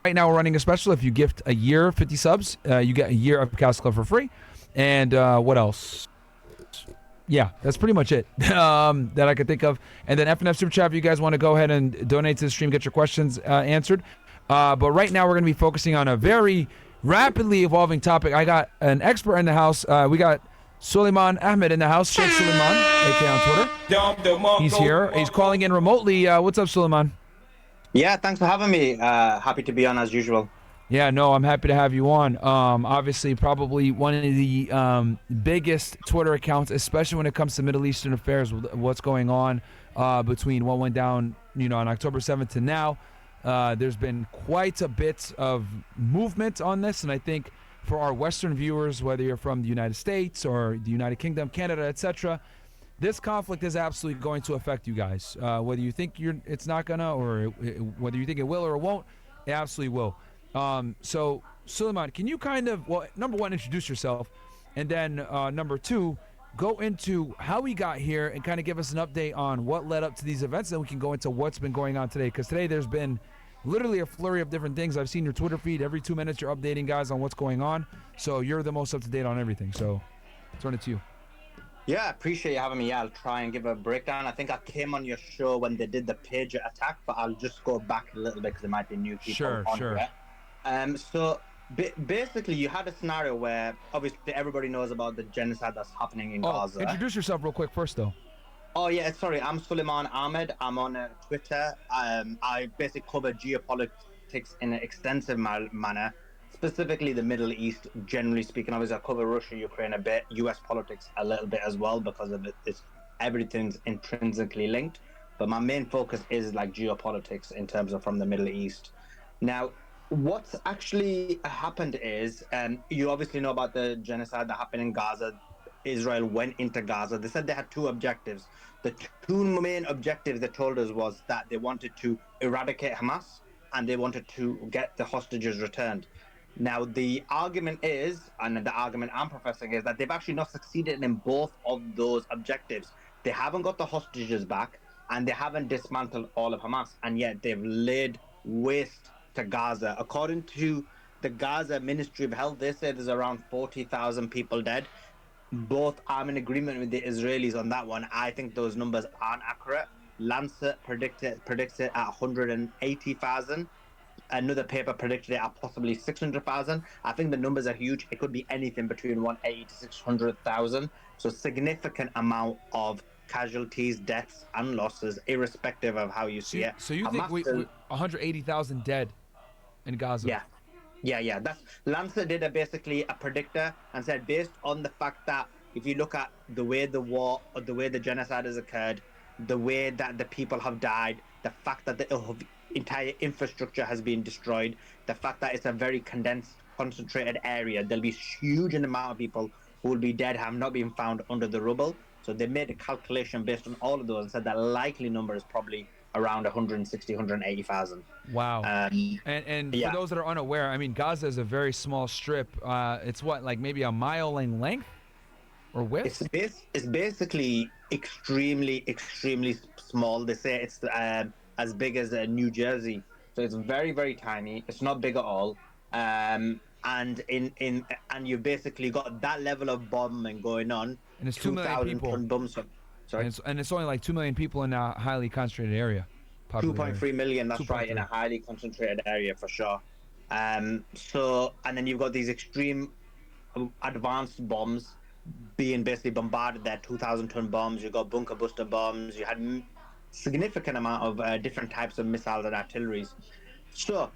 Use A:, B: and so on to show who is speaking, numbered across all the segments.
A: Right now, we're running a special. If you gift a year, 50 subs, you get a year of Castle Club for free. And what else? Yeah, that's pretty much it that I could think of. And then FNF Super Chat, if you guys want to go ahead and donate to the stream, get your questions answered. But right now, we're going to be focusing on a very rapidly evolving topic. I got an expert in the house. We got Suleiman Ahmed in the house. Sheikh Suleiman, aka on Twitter. He's here. He's calling in remotely. What's up, Suleiman?
B: Yeah, thanks for having me. Happy to be on as usual.
A: Yeah, no, I'm happy to have you on. Obviously, probably one of the biggest Twitter accounts, especially when it comes to Middle Eastern affairs, what's going on between what went down, on October 7th to now. There's been quite a bit of movement on this, and I think for our Western viewers, whether you're from the United States or the United Kingdom, Canada, etc., this conflict is absolutely going to affect you guys. Whether you think it's not gonna, or whether you think it will or it won't, it absolutely will. So, Suleiman, can you number one, introduce yourself, and then number two, go into how we got here and kind of give us an update on what led up to these events, and then we can go into what's been going on today. Because today there's been literally a flurry of different things. I've seen your Twitter feed. Every 2 minutes you're updating guys on what's going on. So you're the most up-to-date on everything. So, turn it to you.
B: Yeah, appreciate you having me. Yeah, I'll try and give a breakdown. I think I came on your show when they did the pager attack, but I'll just go back a little bit because there might be new people on here. So basically, you had a scenario where obviously everybody knows about the genocide that's happening in Gaza.
A: Introduce yourself real quick first, though.
B: Oh yeah, sorry. I'm Suleiman Ahmed. I'm on Twitter. I basically cover geopolitics in an extensive manner, specifically the Middle East. Generally speaking, obviously I cover Russia, Ukraine a bit, U.S. politics a little bit as well because of everything's intrinsically linked. But my main focus is like geopolitics in terms of from the Middle East. Now, what's actually happened is, you obviously know about the genocide that happened in Gaza. Israel went into Gaza. They said they had two objectives. The two main objectives they told us was that they wanted to eradicate Hamas and they wanted to get the hostages returned. Now, the argument is, and the argument I'm professing is that they've actually not succeeded in both of those objectives. They haven't got the hostages back and they haven't dismantled all of Hamas, and yet they've laid waste to Gaza. According to the Gaza Ministry of Health, they say there's around 40,000 people dead. Both, I'm in agreement with the Israelis on that one. I think those numbers aren't accurate. Lancet predicts it at 180,000. Another paper predicted it at possibly 600,000. I think the numbers are huge. It could be anything between 180 to 600,000. So significant amount of casualties, deaths, and losses, irrespective of how you see it.
A: So you think we 180,000 dead in Gaza?
B: Yeah. That's Lancet did basically a predictor and said based on the fact that if you look at the way the war or the way the genocide has occurred, the way that the people have died, the fact that the entire infrastructure has been destroyed, the fact that it's a very condensed, concentrated area, there'll be huge amount of people who will be dead, have not been found under the rubble. So they made a calculation based on all of those and said that likely number is probably around 160, 180,000.
A: Wow. And for those that are unaware, I mean, Gaza is a very small strip. It's what, like maybe a mile in length or width?
B: It's basically extremely small. They say it's as big as New Jersey. So it's very, very tiny. It's not big at all. And you've basically got that level of bombing going on.
A: And it's 2 million people.
B: Sorry.
A: And it's only like 2 million people in a highly concentrated area.
B: 2.3 million, that's right, in a highly concentrated area for sure. And then you've got these extreme advanced bombs being basically bombarded there, 2,000-ton bombs. You've got bunker buster bombs. You had significant amount of different types of missiles and artilleries. So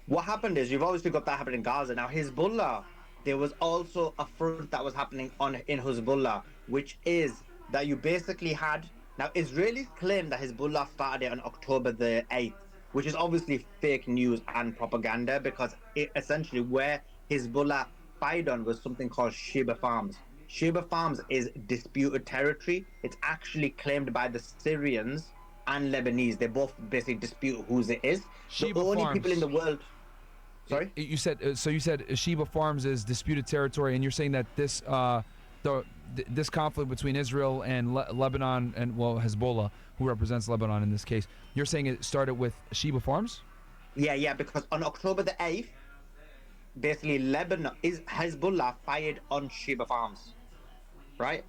B: what happened is you've obviously got that happening in Gaza. Now Hezbollah, there was also a front that was happening in Hezbollah, which is that you basically had, now Israelis claim that Hezbollah started it on October the 8th, which is obviously fake news and propaganda, because it essentially where Hezbollah fired on was something called Sheba Farms. Sheba Farms is disputed territory. It's actually claimed by the Syrians and Lebanese. They both basically dispute whose it is. The
A: Sheba
B: only people in
A: Farms.
B: the world. Sorry?
A: You said so. You said Sheba Farms is disputed territory, and you're saying that this conflict between Israel and Lebanon and Hezbollah, who represents Lebanon in this case, you're saying it started with Sheba Farms?
B: Yeah, because on October the 8th, basically Lebanon is Hezbollah fired on Sheba Farms, right?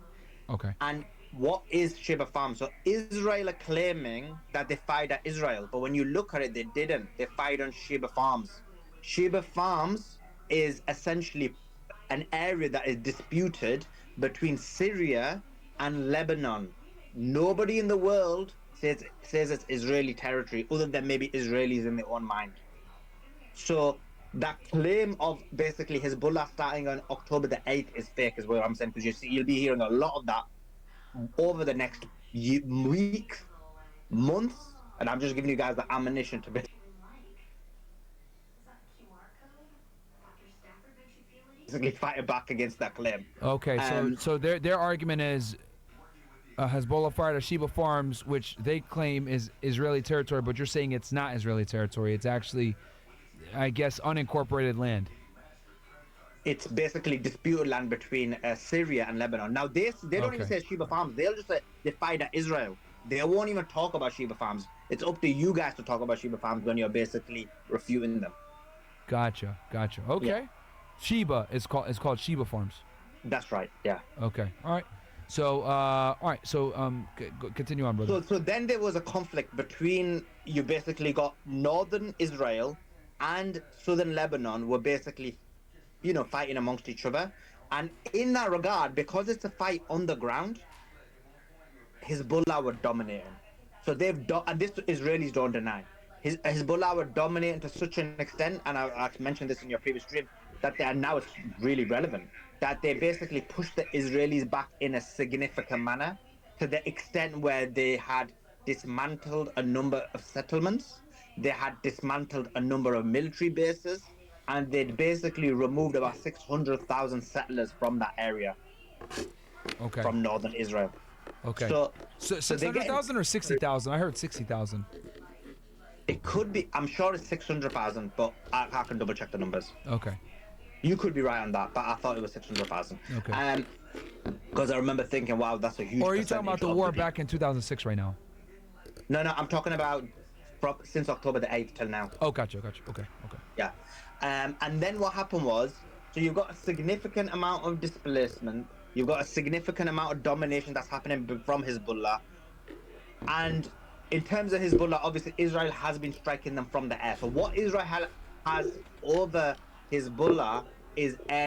A: Okay.
B: And what is Sheba Farms? So Israel are claiming that they fired at Israel, but when you look at it, they didn't. They fired on Sheba Farms. Sheba Farms is essentially an area that is disputed between Syria and Lebanon. Nobody in the world says it's Israeli territory, other than maybe Israelis in their own mind. So that claim of basically Hezbollah starting on October the 8th is fake, is what I'm saying, because you'll be hearing a lot of that over the next weeks, months, and I'm just giving you guys the ammunition to basically fight back against that claim.
A: Okay. So their argument is Hezbollah fired at Sheba Farms, which they claim is Israeli territory, but you're saying it's not Israeli territory. It's actually, I guess, unincorporated land.
B: It's basically disputed land between Syria and Lebanon. Now they don't even say Sheba Farms. They'll just say they fight at Israel. They won't even talk about Sheba Farms. It's up to you guys to talk about Sheba Farms when you're basically refuting them.
A: Gotcha. Okay.
B: Yeah.
A: Sheba is called Sheba Farms.
B: That's right. Yeah.
A: Okay. All right. So continue on, brother.
B: So then there was a conflict between, you basically got northern Israel and southern Lebanon were basically, fighting amongst each other. And in that regard, because it's a fight on the ground, Hezbollah were dominating. So and this Israelis don't deny. Hezbollah were dominating to such an extent, and I mentioned this in your previous stream, that now it's really relevant, that they basically pushed the Israelis back in a significant manner, to the extent where they had dismantled a number of settlements, they had dismantled a number of military bases, and they'd basically removed about 600,000 settlers from that area.
A: Okay.
B: From northern Israel.
A: Okay.
B: So
A: 600,000 or 60,000? I heard 60,000.
B: It could be. I'm sure it's 600,000, but I can double check the numbers.
A: Okay.
B: You could be right on that, but I thought it was 600,000.
A: Okay.
B: Because I remember thinking, wow, that's a huge.
A: Or are you talking about the war back in 2006 right now?
B: No, I'm talking about since October the 8th till now.
A: Oh, gotcha. Okay.
B: Yeah. And then what happened was, so you've got a significant amount of displacement, you've got a significant amount of domination that's happening from Hezbollah, and in terms of Hezbollah, obviously Israel has been striking them from the air. So what Israel has over Hezbollah is air.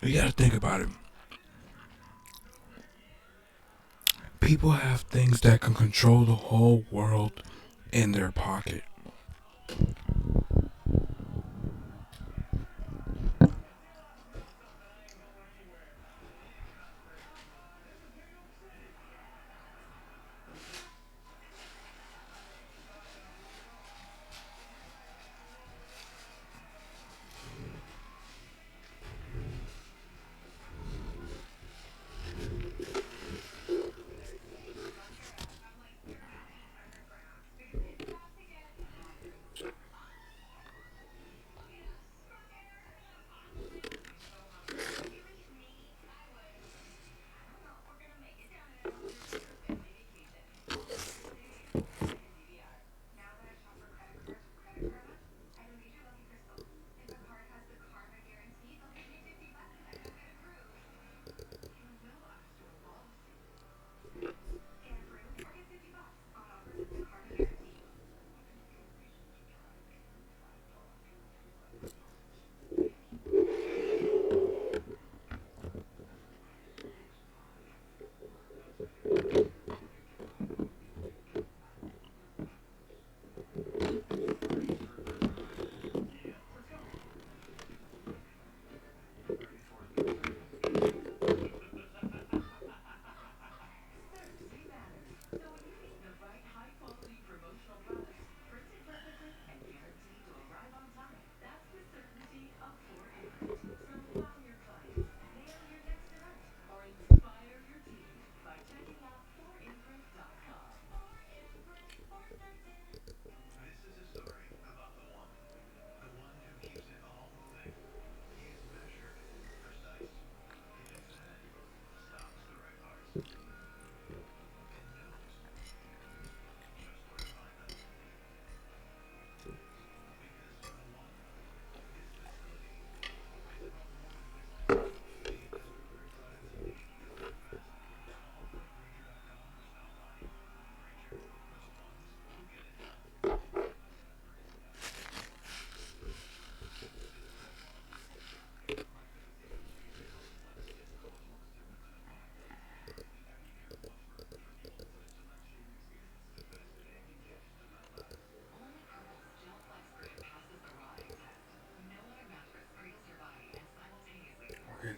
C: You gotta think about it. People have things that can control the whole world in their pocket.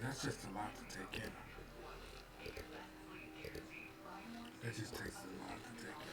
C: that's just a lot to take in. It just takes a lot to take in.